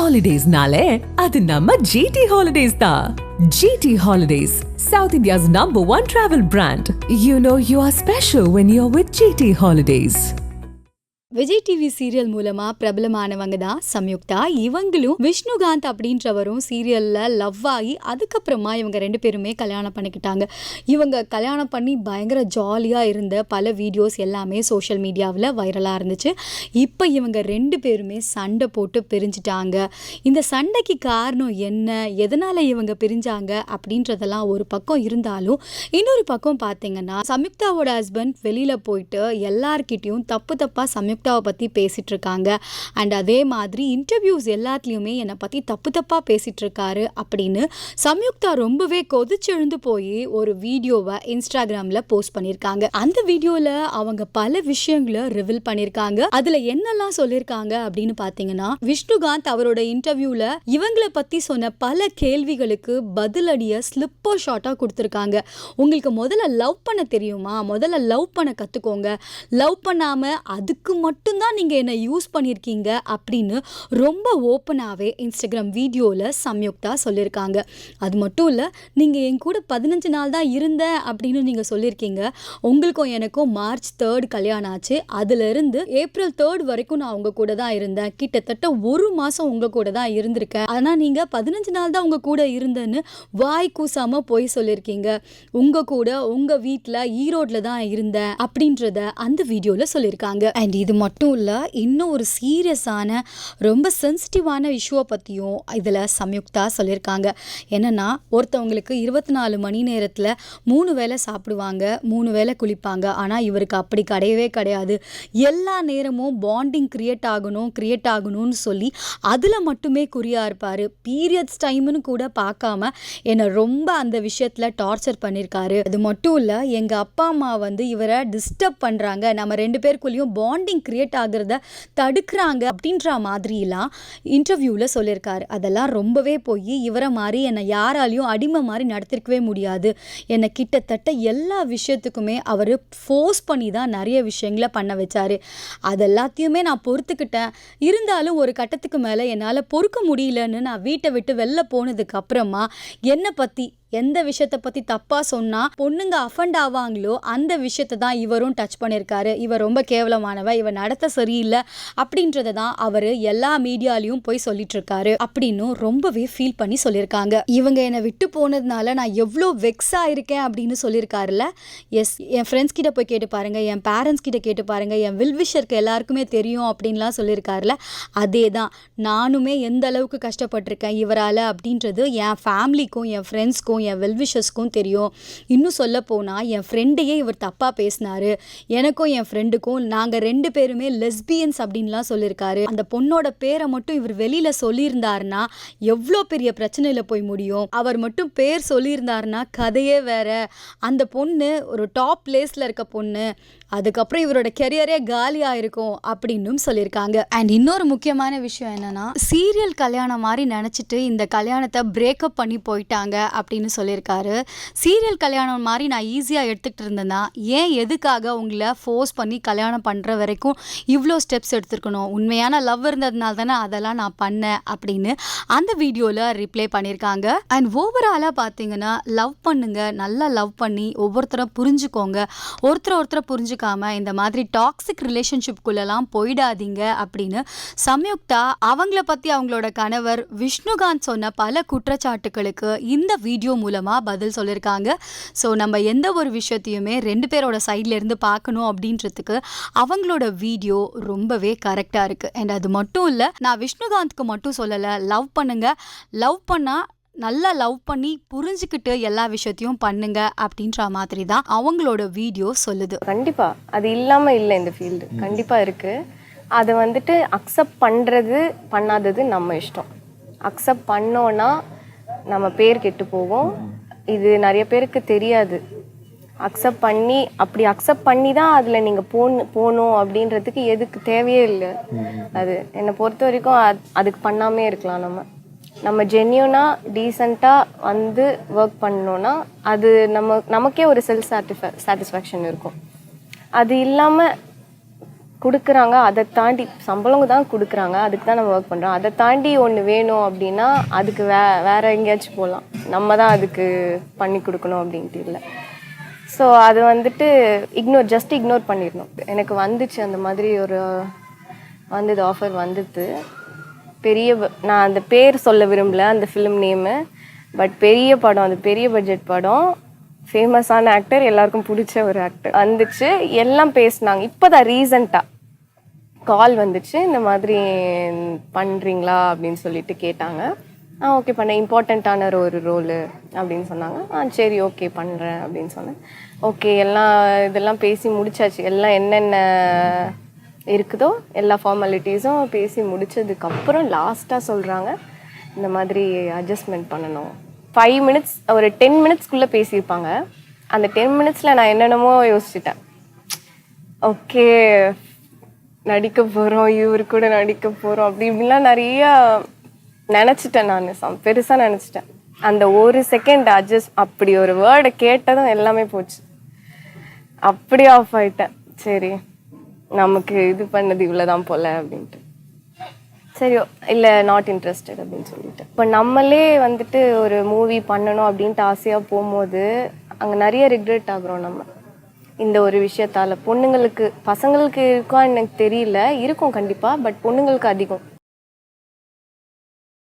Holidays-nale, adu namma GT Holidays da. GT Holidays, South India's #1 travel brand. You know you are special when you're with GT Holidays. Vijay TV serial மூலமா பிரபலமானவங்க தான் சம்யுக்தா. இவங்களும் விஷ்ணுகாந்த் அப்படின்றவரும் சீரியல்ல love ஆகி அதுக்கப்புறமா இவங்க 2 பேருமே கல்யாணம் பண்ணிக்கிட்டாங்க. இவங்க கல்யாணம் பண்ணி பயங்கர ஜாலியா இருந்த பல வீடியோஸ் எல்லாமே சோஷியல் மீடியாவில் வைரலா இருந்துச்சு. இப்போ இவங்க 2 பேருமே சண்டை போட்டு பிரிஞ்சுட்டாங்க. இந்த சண்டைக்கு காரணம் என்ன, எதனால இவங்க பிரிஞ்சாங்க அப்படின்றதெல்லாம் ஒரு பக்கம் இருந்தாலும், இன்னொரு பக்கம் பார்த்தீங்கன்னா சம்யுக்தாவோட ஹஸ்பண்ட் வெளியில போயிட்டு எல்லார்கிட்டையும் தப்பா சம்யுக்தாவை பற்றி பேசிகிட்டு இருக்காங்க. அண்ட் அதே மாதிரி இன்டர்வியூஸ் எல்லாத்துலேயுமே என்னை பற்றி தப்பாக பேசிகிட்டு இருக்காரு அப்படின்னு சம்யுக்தா ரொம்பவே கொதிச்செழுந்து போய் ஒரு வீடியோவை இன்ஸ்டாகிராமில் போஸ்ட் பண்ணியிருக்காங்க. அந்த வீடியோவில் அவங்க பல விஷயங்களை ரிவீல் பண்ணியிருக்காங்க. அதில் என்னெல்லாம் சொல்லியிருக்காங்க அப்படின்னு பார்த்தீங்கன்னா, விஷ்ணுகாந்த் அவரோட இன்டர்வியூவில் இவங்களை பற்றி சொன்ன பல கேள்விகளுக்கு பதிலடியை ஸ்லிப்போ ஷார்ட்டாக கொடுத்துருக்காங்க. உங்களுக்கு முதல்ல லவ் பண்ண தெரியுமா, முதல்ல லவ் பண்ண கற்றுக்கோங்க, லவ் பண்ணாமல் அதுக்கு மட்டும்தான் நீங்கள் என்னை யூஸ் பண்ணியிருக்கீங்க அப்படின்னு ரொம்ப ஓப்பனாகவே இன்ஸ்டாகிராம் வீடியோவில் சம்யுக்தா சொல்லியிருக்காங்க. அது மட்டும் இல்லை, நீங்கள் என் கூட 15 நாள் தான் இருந்தேன் அப்படின்னு நீங்கள் சொல்லியிருக்கீங்க. உங்களுக்கும் எனக்கும் மார்ச் 3 கல்யாணம் ஆச்சு. அதிலிருந்து ஏப்ரல் 3 வரைக்கும் நான் உங்கள் கூட தான் இருந்தேன். கிட்டத்தட்ட 1 மாதம் உங்கள் கூட தான் இருந்திருக்கேன். ஆனால் நீங்கள் 15 நாள் தான் உங்கள் கூட இருந்தேன்னு வாய் கூசாமல் போய் சொல்லியிருக்கீங்க. உங்கள் கூட உங்கள் வீட்டில் ஈரோட்டில் தான் இருந்தேன் அப்படின்றத அந்த வீடியோவில் சொல்லியிருக்காங்க. அண்ட் இது மட்டும் இல்லை, இன்னும் ஒரு சீரியஸான ரொம்ப சென்சிட்டிவான இஷ்யூவை பற்றியும் இதில் சம்யுக்தா சொல்லியிருக்காங்க. என்னென்னா, ஒருத்தவங்களுக்கு 24 மணி நேரத்தில் 3 வேளை சாப்பிடுவாங்க, 3 வேளை குளிப்பாங்க. ஆனால் இவருக்கு அப்படி கிடையவே கிடையாது. எல்லா நேரமும் பாண்டிங் கிரியேட் ஆகணும்னு சொல்லி அதில் மட்டுமே குறியாக இருப்பார். பீரியட்ஸ் டைம்னு கூட பார்க்காம என்னை ரொம்ப அந்த விஷயத்தில் டார்ச்சர் பண்ணியிருக்காரு. அது மட்டும் இல்லை, எங்கள் அப்பா அம்மா இவரை டிஸ்டர்ப் பண்ணுறாங்க, நம்ம 2 பேருக்குள்ளேயும் பாண்டிங் கிரியேட் ஆகிறத தடுக்கிறாங்க அப்படின்ற மாதிரிலாம் இன்டர்வியூவில் சொல்லியிருக்காரு. அதெல்லாம் ரொம்பவே போய் இவரை மாதிரி என்னை யாராலையும் அடிமை மாதிரி நடத்திருக்கவே முடியாது. என்னை கிட்டத்தட்ட எல்லா விஷயத்துக்குமே அவர் ஃபோர்ஸ் பண்ணி தான் நிறைய விஷயங்களை பண்ண வச்சார். அதெல்லாத்தையுமே நான் பொறுத்துக்கிட்டேன். இருந்தாலும் ஒரு கட்டத்துக்கு மேலே என்னால் பொறுக்க முடியலன்னு நான் வீட்டை விட்டு வெளில போனதுக்கு அப்புறமா என்னை பற்றி எந்த விஷயத்தை பற்றி தப்பாக சொன்னால் பொண்ணுங்க அஃபண்ட் ஆவாங்களோ அந்த விஷயத்தை தான் இவரும் டச் பண்ணியிருக்காரு. இவர் ரொம்ப கேவலமானவ, இவர் நடத்த சரியில்லை அப்படின்றத தான் அவர் எல்லா மீடியாலையும் போய் சொல்லிட்டு இருக்காரு அப்படின்னு ரொம்பவே ஃபீல் பண்ணி சொல்லியிருக்காங்க. இவங்க என்னை விட்டு போனதுனால நான் எவ்வளோ வெக்ஸாக இருக்கேன் அப்படின்னு சொல்லியிருக்காருல்ல. எஸ், என் ஃப்ரெண்ட்ஸ் கிட்ட போய் கேட்டு பாருங்கள், என் பேரண்ட்ஸ் கிட்ட கேட்டு பாருங்கள், என் வில்விஷருக்கு எல்லாருக்குமே தெரியும் அப்படின்லாம் சொல்லியிருக்காருல. அதே தான் நானுமே எந்த அளவுக்கு கஷ்டப்பட்டிருக்கேன் இவரால் அப்படின்றது என் ஃபேமிலிக்கும் என் ஃப்ரெண்ட்ஸ்க்கும் என் வெல்விஷர்ஸ்க்கும் தெரியும். இன்னும் சொல்ல போனால் என் ஃப்ரெண்டையே இவர் தப்பாக பேசினார். எனக்கும் என் ஃப்ரெண்டுக்கும் நாங்கள் 2 பேருமே லெஸ்பியன்ஸ் அப்படின்லாம் சொல்லியிருக்காரு. அந்த பொண்ணோட பேரை மட்டும் இவர் வெளியில் சொல்லியிருந்தாருன்னா எவ்வளோ பெரிய பிரச்சனையில் போய் முடியும். அவர் மட்டும் பேர் சொல்லியிருந்தாருன்னா கதையே வேற. அந்த பொண்ணு ஒரு டாப் பிளேஸில் இருக்க பொண்ணு, அதுக்கப்புறம் இவரோட கெரியரே காலியாக இருக்கும் அப்படின்னு சொல்லியிருக்காங்க. அண்ட் இன்னொரு முக்கியமான விஷயம் என்னன்னா, சீரியல் கல்யாணம் மாதிரி நினச்சிட்டு இந்த கல்யாணத்தை பிரேக்கப் பண்ணி போயிட்டாங்க அப்படின்னு சொல்லியிருக்காரு. சீரியல் கல்யாணம் மாதிரி நான் ஈஸியாக எடுத்துகிட்டு இருந்தேன்னா ஏன் எதுக்காக உங்களை ஃபோர்ஸ் பண்ணி கல்யாணம் பண்ணுற வரைக்கும் இவ்வளோ ஸ்டெப்ஸ் எடுத்துருக்கணும்? உண்மையான லவ் இருந்ததுனால தானே அதெல்லாம் நான் பண்ணேன் அப்படின்னு அந்த வீடியோவில் ரிப்ளை பண்ணியிருக்காங்க. அண்ட் ஓவராலாக பார்த்தீங்கன்னா, லவ் பண்ணுங்க, நல்லா லவ் பண்ணி ஒவ்வொருத்தரும் புரிஞ்சுக்கோங்க. ஒருத்தரை புரிஞ்சுக்காம இந்த மாதிரி டாக்ஸிக் ரிலேஷன்ஷிப்குள்ளெல்லாம் போயிடாதீங்க அப்படின்னு சம்யுக்தா அவங்கள பற்றி அவங்களோட கணவர் விஷ்ணுகாந்த் சொன்ன பல குற்றச்சாட்டுகளுக்கு இந்த வீடியோ மூலமாக பதில் சொல்லியிருக்காங்க. ஸோ நம்ம எந்த ஒரு விஷயத்தையுமே 2 பேரோட சைட்ல இருந்து பார்க்கணும் அப்படின்றதுக்கு அவங்களோட வீடியோ ரொம்பவே கரெக்டாக இருக்குது. அண்ட் அது மட்டும் இல்லை, நான் விஷ்ணுகாந்த்க்கு மட்டும் சொல்லலை, லவ் பண்ணுங்க, லவ் பண்ணால் நல்லா லவ் பண்ணி புரிஞ்சுக்கிட்டு எல்லா விஷயத்தையும் பண்ணுங்க அப்படின்ற மாதிரி தான் அவங்களோட வீடியோ சொல்லுது. கண்டிப்பாக அது இல்லாமல் இல்லை, இந்த ஃபீல்டு கண்டிப்பாக இருக்குது. அதை அக்செப்ட் பண்ணுறது பண்ணாதது நம்ம இஷ்டம். அக்செப்ட் பண்ணோன்னா நம்ம பேர் கெட்டு போவோம். இது நிறைய பேருக்கு தெரியாது. அக்செப்ட் பண்ணி தான் அதில் நீங்கள் போகணும் அப்படின்றதுக்கு எதுக்கு தேவையே இல்லை. அது என்னை பொறுத்த வரைக்கும் அதுக்கு பண்ணாமே இருக்கலாம். நம்ம ஜென்யூனாக டீசெண்டாக ஒர்க் பண்ணோன்னா அது நமக்கே ஒரு செல்ஃப் சாட்டிஸ்ஃபேக்ஷன் இருக்கும். அது இல்லாமல் கொடுக்குறாங்க, அதை தாண்டி சம்பளம் தான் கொடுக்குறாங்க, அதுக்கு தான் நம்ம ஒர்க் பண்ணுறோம். அதை தாண்டி ஒன்று வேணும் அப்படின்னா அதுக்கு வேறு எங்கேயாச்சும் போகலாம், நம்ம தான் அதுக்கு பண்ணி கொடுக்கணும் அப்படின்ட்டு இல்லை. ஸோ அது வந்துட்டு ஜஸ்ட் இக்னோர் பண்ணிடணும். எனக்கு வந்துச்சு அந்த மாதிரி ஒரு வந்தது, ஆஃபர் வந்துது. நான் அந்த பேர் சொல்ல விரும்பல அந்த ஃபிலிம் நேமு, பட் பெரிய படம், அது பெரிய பட்ஜெட் படம், ஃபேமஸான ஆக்டர், எல்லாருக்கும் பிடிச்ச ஒரு ஆக்டர் வந்துச்சு. எல்லாம் பேசினாங்க. இப்போ தான் ரீசண்டாக கால் வந்துச்சு, இந்த மாதிரி பண்ணுறீங்களா அப்படின்னு சொல்லிட்டு கேட்டாங்க. ஓகே பண்ணேன், இம்பார்ட்டண்ட்டான ஒரு ரோலு அப்படின்னு சொன்னாங்க. சரி ஓகே பண்ணுறேன் அப்படின்னு சொன்னேன். ஓகே எல்லாம் இதெல்லாம் பேசி முடிச்சாச்சு, எல்லாம் என்னென்ன இருக்குதோ எல்லா ஃபார்மாலிட்டிஸும் பேசி முடிச்சதுக்கப்புறம் லாஸ்ட்டாக சொல்கிறாங்க இந்த மாதிரி அட்ஜஸ்ட்மெண்ட் பண்ணணும். 5 minutes ஒரு 10 minutesக்குள்ளே பேசியிருப்பாங்க. அந்த 10 minutesல நான் என்னென்னமோ யோசிச்சுட்டேன். ஓகே நடிக்க போகிறோம், இவரு கூட நடிக்க போகிறோம், அப்படி இப்படிலாம் நிறையா நினச்சிட்டேன். நான் பெருசாக நினச்சிட்டேன். அந்த ஒரு செகண்ட் அப்படி ஒரு வேர்டை கேட்டதும் எல்லாமே போச்சு. அப்படியே ஆஃப் ஆகிட்டேன். சரி நமக்கு இது பண்ணது இவ்வளோதான் போல அப்படின்ட்டு. சரி இல்லை நாட் இன்ட்ரெஸ்டட் அப்படின்னு சொல்லிட்டு. இப்போ நம்மளே வந்துட்டு ஒரு மூவி பண்ணணும் அப்படின்ட்டு ஆசையாக போகும்போது அங்கே நிறைய ரிக்ரெட் ஆகுறோம் நம்ம இந்த ஒரு விஷயத்தால். பொண்ணுங்களுக்கு, பசங்களுக்கு இருக்கான்னு எனக்கு தெரியல, இருக்கும் கண்டிப்பாக, பட் பொண்ணுங்களுக்கு அதிகம்.